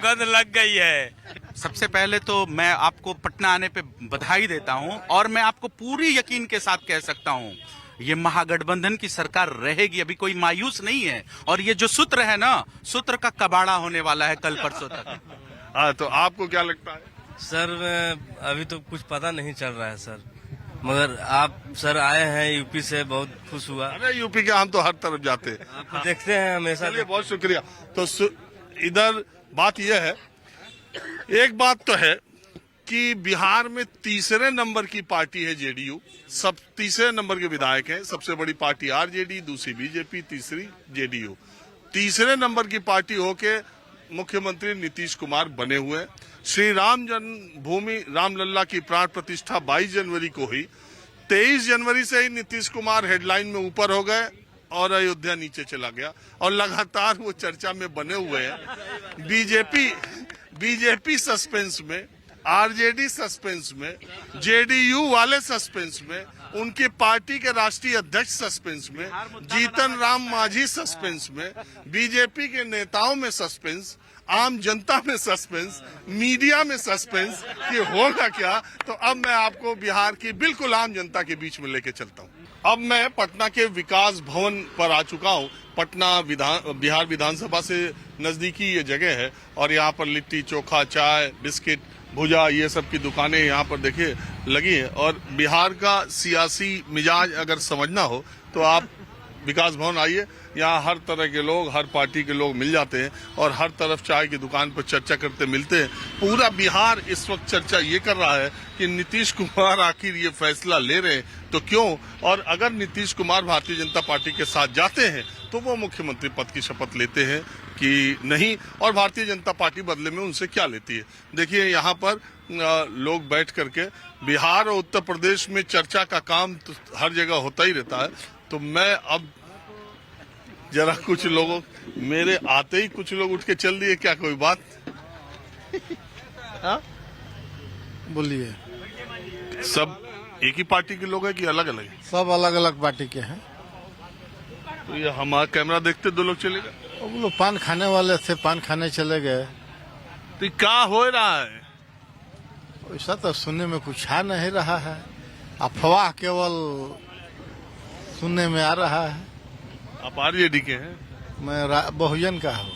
गंध लग गई है। सबसे पहले तो मैं आपको पटना आने पे बधाई देता हूं और मैं आपको पूरी यकीन के साथ कह सकता हूं ये महागठबंधन की सरकार रहेगी, अभी कोई मायूस नहीं है। और ये जो सूत्र है ना, सूत्र का कबाड़ा होने वाला है कल परसों तक। हाँ, तो आपको क्या लगता है? सर अभी तो कुछ पता नहीं चल रहा है सर, मगर आप सर आए हैं यूपी से, बहुत खुश हुआ। अरे यूपी के हम तो हर तरफ जाते हैं, आपको देखते हैं हमेशा। चलिए बहुत शुक्रिया। तो इधर बात यह है, एक बात तो है कि बिहार में तीसरे नंबर की पार्टी है जेडीयू, सब तीसरे नंबर के विधायक हैं। सबसे बड़ी पार्टी आरजेडी, दूसरी बीजेपी, तीसरी जेडीयू। तीसरे नंबर की पार्टी होके मुख्यमंत्री नीतीश कुमार बने हुए हैं। श्री राम जन्मभूमि रामलला की प्राण प्रतिष्ठा 22 जनवरी को हुई। 23 जनवरी से ही नीतीश कुमार हेडलाइन में ऊपर हो गए और अयोध्या नीचे चला गया और लगातार वो चर्चा में बने हुए हैं। बीजेपी सस्पेंस में, आरजेडी सस्पेंस में, जेडीयू वाले सस्पेंस में, उनकी पार्टी के राष्ट्रीय अध्यक्ष सस्पेंस में, जीतन राम मांझी सस्पेंस में, बीजेपी के नेताओं में सस्पेंस, आम जनता में सस्पेंस, मीडिया में सस्पेंस कि होगा क्या। तो अब मैं आपको बिहार की बिल्कुल आम जनता के बीच में लेके चलता हूँ। अब मैं पटना के विकास भवन पर आ चुका हूँ। पटना बिहार विधानसभा से नजदीकी ये जगह है और यहाँ पर लिट्टी चोखा, चाय, बिस्किट, भुजा, ये सब की दुकानें यहाँ पर देखिए लगी है। और बिहार का सियासी मिजाज अगर समझना हो तो आप विकास भवन आइए। यहाँ हर तरह के लोग, हर पार्टी के लोग मिल जाते हैं और हर तरफ चाय की दुकान पर चर्चा करते मिलते हैं। पूरा बिहार इस वक्त चर्चा ये कर रहा है कि नीतीश कुमार आखिर ये फैसला ले रहे हैं तो क्यों, और अगर नीतीश कुमार भारतीय जनता पार्टी के साथ जाते हैं तो वो मुख्यमंत्री पद की शपथ लेते हैं कि नहीं, और भारतीय जनता पार्टी बदले में उनसे क्या लेती है। देखिए यहाँ पर लोग बैठ करके, बिहार और उत्तर प्रदेश में चर्चा का काम तो हर जगह होता ही रहता है। तो मैं अब जरा कुछ लोगों, मेरे आते ही कुछ लोग उठ के चल दिए, क्या कोई बात? हाँ बोलिए। सब एक ही पार्टी के लोग हैं कि अलग अलग हैं? सब अलग अलग पार्टी के हैं। तो ये हमारा कैमरा देखते दो लोग चले गए। वो लोग पान खाने वाले थे, पान खाने चले गए। तो क्या हो रहा है? ऐसा तो सुनने में कुछ आ नहीं रहा है, अफवाह केवल सुनने में आ रहा है। आप आरजेडी के हैं? मैं बहुजन का हूँ।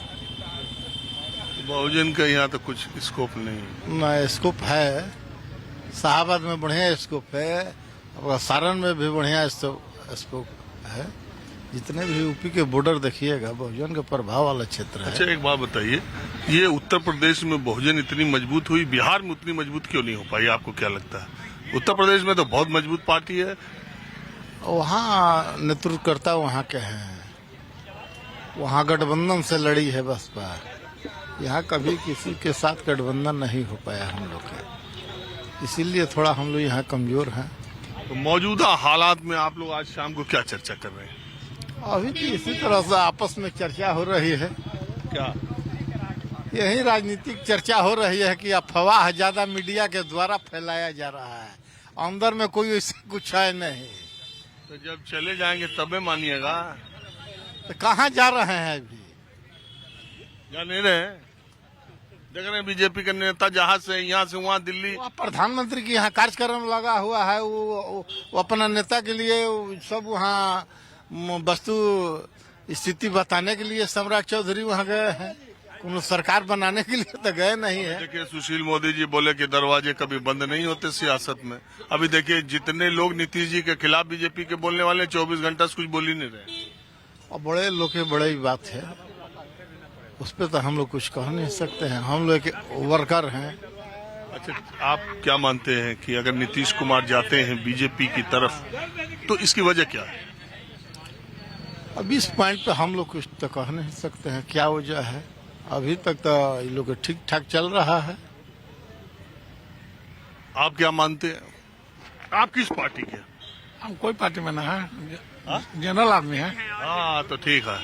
बहुजन का यहाँ तो कुछ स्कोप नहीं। ना स्कोप है, शाहबाद में बढ़िया स्कोप है, और सारण में भी बढ़िया स्कोप है। जितने भी यूपी के बॉर्डर देखिएगा बहुजन के प्रभाव वाला क्षेत्र है। अच्छा एक बात बताइए, ये उत्तर प्रदेश में बहुजन इतनी मजबूत हुई, बिहार में उतनी मजबूत क्यों नहीं हो पाई? आपको क्या लगता है? उत्तर प्रदेश में तो बहुत मजबूत पार्टी है। वहाँ नेतृत्वकर्ता वहाँ के हैं, वहाँ गठबंधन से लड़ी है बसपा। यहाँ कभी किसी के साथ गठबंधन नहीं हो पाया हम लोग के, इसीलिए थोड़ा हम लोग यहाँ कमजोर हैं। तो मौजूदा हालात में आप लोग आज शाम को क्या चर्चा कर रहे हैं? अभी तो इसी तरह से आपस में चर्चा हो रही है। क्या? यही राजनीतिक चर्चा हो रही है कि अफवाह ज्यादा मीडिया के द्वारा फैलाया जा रहा है, अंदर में कोई ऐसा कुछ है नहीं। तो जब चले जाएंगे तबे मानिएगा। तो कहाँ जा रहे हैं अभी? जा नहीं रहे? देख रहे हैं बीजेपी के नेता जहां से यहाँ से वहाँ दिल्ली। प्रधानमंत्री की यहाँ कार्यक्रम लगा हुआ है, वो अपना नेता के लिए सब वहाँ वस्तु स्थिति बताने के लिए सम्राट चौधरी वहाँ गए हैं, उन सरकार बनाने के लिए तो गए नहीं है। देखिए सुशील मोदी जी बोले कि दरवाजे कभी बंद नहीं होते सियासत में। अभी देखिए जितने लोग नीतीश जी के खिलाफ बीजेपी के बोलने वाले 24 घंटा से कुछ बोल ही नहीं रहे। और बड़े लोग की बड़ी बात है, उस पर तो हम लोग कुछ कह नहीं सकते हैं, हम लोग वर्कर हैं। अच्छा आप क्या मानते हैं कि अगर नीतीश कुमार जाते हैं बीजेपी की तरफ तो इसकी वजह क्या है? अब इस पॉइंट पे हम लोग कुछ तो कह नहीं सकते हैं क्या वजह है। अभी तक तो ये लोग ठीक ठाक चल रहा है। आप क्या मानते हैं? आप किस पार्टी के? हम कोई पार्टी में ना है, जनरल आदमी है। हाँ तो ठीक है,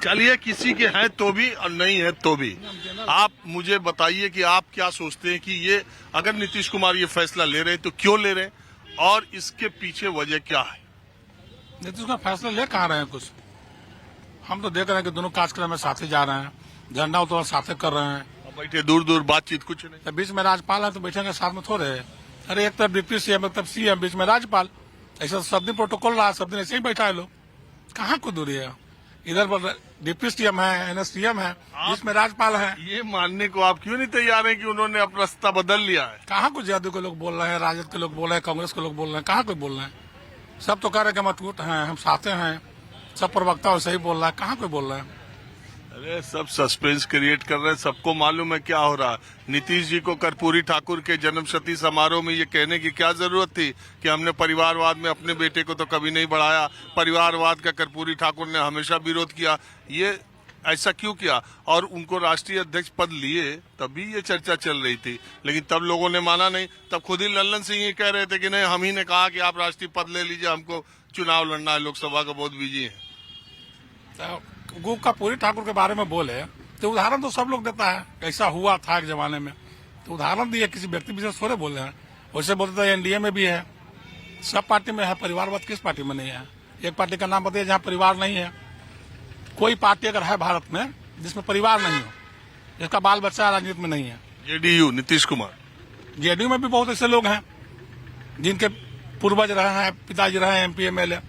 चलिए किसी के हैं तो भी और नहीं है तो भी। आप मुझे बताइए कि आप क्या सोचते हैं कि ये अगर नीतीश कुमार ये फैसला ले रहे हैं तो क्यों ले रहे हैं और इसके पीछे वजह क्या है? नीतीश का फैसला ले कहाँ रहे हैं कुछ, हम तो देख रहे हैं कि दोनों कार्यक्रम में साथ ही जा रहे हैं। झंडा उत्तोलन साथे कर रहे हैं। अब बैठे दूर दूर बातचीत कुछ नहीं। तो बीच में राज्यपाल है तो बैठेंगे साथ में थोड़े। अरे एक तरफ डिप्टी सीएम, एक तरफ सीएम, बीच में राज्यपाल। ऐसा तो सब दिन प्रोटोकॉल रहा, सब दिन ऐसे ही बैठा है लोग। कहाँ को दूरी है? इधर पर डिप्टी सीएम है, एनएससीएम है, बीच में राज्यपाल है। ये मानने को आप क्यों नहीं तैयार हैं कि उन्होंने अपना रास्ता बदल लिया है? कहाँ को जदयू के लोग बोल रहे हैं, राजद के लोग बोल रहे हैं, कांग्रेस के लोग बोल रहे हैं, कहाँ कोई बोल रहे हैं? सब तो कह रहे हैं कि हम अटूट हैं, हम साथे हैं। सब प्रवक्ता वैसे ही बोल रहा है, कहाँ कोई बोल रहा है? अरे सब सस्पेंस क्रिएट कर रहे हैं। सबको मालूम है क्या हो रहा है। नीतीश जी को कर्पूरी ठाकुर के जन्मशती समारोह में ये कहने की क्या जरूरत थी कि हमने परिवारवाद में अपने बेटे को तो कभी नहीं बढ़ाया, परिवारवाद का कर्पूरी ठाकुर ने हमेशा विरोध किया। ये ऐसा क्यों किया? और उनको राष्ट्रीय अध्यक्ष पद लिए तभी ये चर्चा चल रही थी, लेकिन तब लोगों ने माना नहीं। तब खुद ही लल्लन सिंह ये कह रहे थे कि नहीं, हम ही ने कहा कि आप राष्ट्रीय पद ले लीजिए, हमको चुनाव लड़ना है, लोकसभा का बहुत बिजी है। गुप का पूरी ठाकुर के बारे में बोले तो उदाहरण तो सब लोग देता है, ऐसा हुआ था एक जमाने में, तो उदाहरण दिए, किसी व्यक्ति विशेष थोड़े बोले हैं। वैसे बोलते थे एनडीए में भी है, सब पार्टी में है, परिवारवाद किस पार्टी में नहीं है? एक पार्टी का नाम बताइए जहाँ परिवार नहीं है। कोई पार्टी अगर है भारत में जिसमें परिवार नहीं हो, जिसका बाल बच्चा राजनीति में नहीं है। जेडीयू, नीतीश कुमार। जेडीयू में भी बहुत ऐसे लोग हैं जिनके पूर्वज रहे हैं, पिताजी रहे हैं एमपी एमएलए,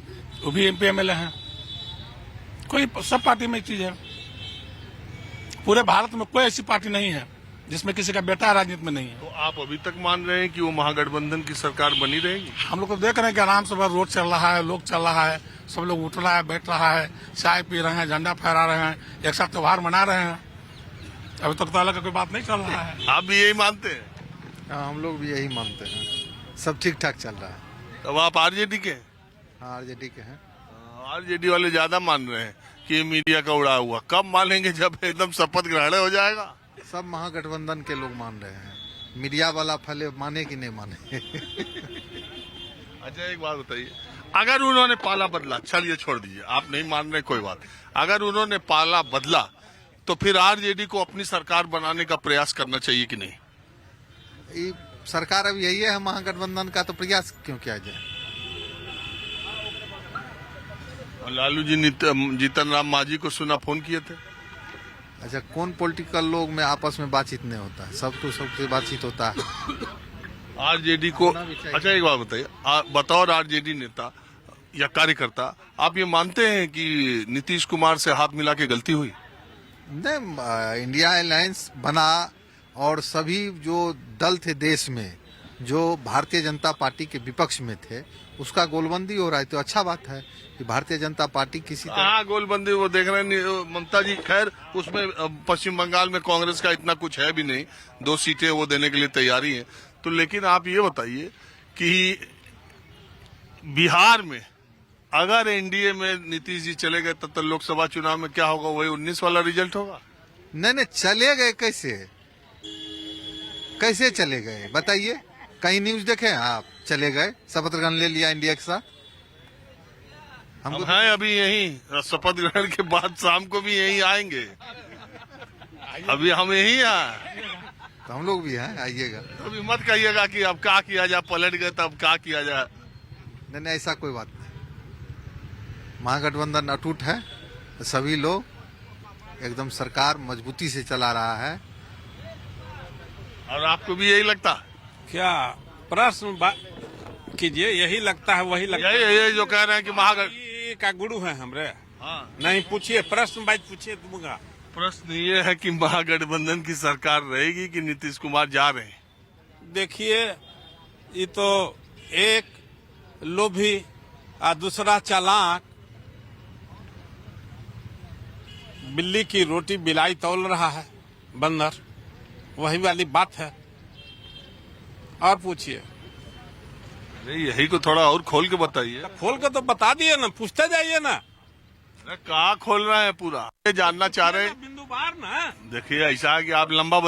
वो भी एमपी एमएलए हैं। कोई सब पार्टी में एक चीज है। पूरे भारत में कोई ऐसी पार्टी नहीं है जिसमें किसी का बेटा राजनीति में नहीं है। तो आप अभी तक मान रहे हैं कि वो महागठबंधन की सरकार बनी रहेगी? हम लोग तो देख रहे हैं कि आराम से रोड चल रहा है, लोग चल रहा है, सब लोग उठ रहा है, बैठ रहा है, चाय पी रहे हैं, झंडा फहरा रहे हैं, एक साथ त्योहार मना रहे हैं। अभी तक तो अलग का कोई बात नहीं चल रहा है। आप भी यही मानते हैं? हाँ, हम लोग भी यही मानते हैं, सब ठीक ठाक चल रहा है। तब आप आरजेडी के? हाँ, आरजेडी के हैं। आरजेडी वाले ज्यादा मान रहे हैं कि मीडिया का उड़ा हुआ। कब मानेंगे? जब एकदम शपथ ग्रहण हो जाएगा। सब महागठबंधन के लोग मान रहे हैं, मीडिया वाला फले माने कि नहीं माने। अच्छा एक बात बताइए, अगर उन्होंने पाला बदला, चलिए छोड़ दीजिए, आप नहीं मान रहे कोई बात, अगर उन्होंने पाला बदला तो फिर आरजेडी को अपनी सरकार बनाने का प्रयास करना चाहिए कि नहीं? ये सरकार अब यही है महागठबंधन का, तो प्रयास क्यों किया जाए? लालू जी जीतन राम मांझी को सुना फोन किए थे। अच्छा, कौन पॉलिटिकल लोग में आपस में बातचीत नहीं होता है? सब तो सबसे बातचीत होता है। आरजेडी को, अच्छा एक बात बताइए, बतौर आरजेडी नेता या कार्यकर्ता आप ये मानते हैं कि नीतीश कुमार से हाथ मिला के गलती हुई? नहीं, इंडिया अलायंस बना और सभी जो दल थे देश में जो भारतीय जनता पार्टी के विपक्ष में थे, उसका गोलबंदी हो रहा है, तो अच्छा बात है कि भारतीय जनता पार्टी किसी हाँ, गोलबंदी वो देख रहे हैं ममता जी। खैर उसमें पश्चिम बंगाल में कांग्रेस का इतना कुछ है भी नहीं, 2 सीटें वो देने के लिए तैयारी है। तो लेकिन आप ये बताइए कि बिहार में अगर एनडीए में नीतीश जी चले गए तब तो लोकसभा चुनाव में क्या होगा? वही 19 वाला रिजल्ट होगा। नहीं, चले गए कैसे चले गए बताइए? कहीं न्यूज देखे आप? चले गए, शपथ ग्रहण ले लिया इंडिया के साथ। हम हैं अभी यहीं, शपथ ग्रहण के बाद शाम को भी यहीं आएंगे। अभी हम यहीं हैं, तो हम लोग भी हैं, आइएगा। अभी मत कहिएगा कि अब क्या किया जाए, पलट गए तब क्या किया जाए। नहीं, ऐसा कोई बात नहीं। महागठबंधन अटूट है, सभी लोग एकदम सरकार मजबूती से चला रहा है। और आपको भी यही लगता है? क्या प्रश्न कीजिए? यही लगता है, वही लगता है। यही जो कह रहे हैं कि महागठबंधन का गुरु है हमरे। हाँ। नहीं पूछिए, प्रश्न बात पूछिए दूंगा। प्रश्न ये है कि महागठबंधन की सरकार रहेगी कि नीतीश कुमार जा रहे हैं? देखिए, ये तो एक लोभी और दूसरा चालाक बिल्ली की रोटी बिलाई तौल रहा है, बंदर, वही वाली बात है। और पूछिए। यही को थोड़ा और खोल के बताइए। खोल के तो बता दिए ना, पूछते जाइए ना। कहाँ खोल रहे हैं पूरा? जानना चाह रहे हैं। बिंदु बार ना। देखिए ऐसा है कि आप लंबा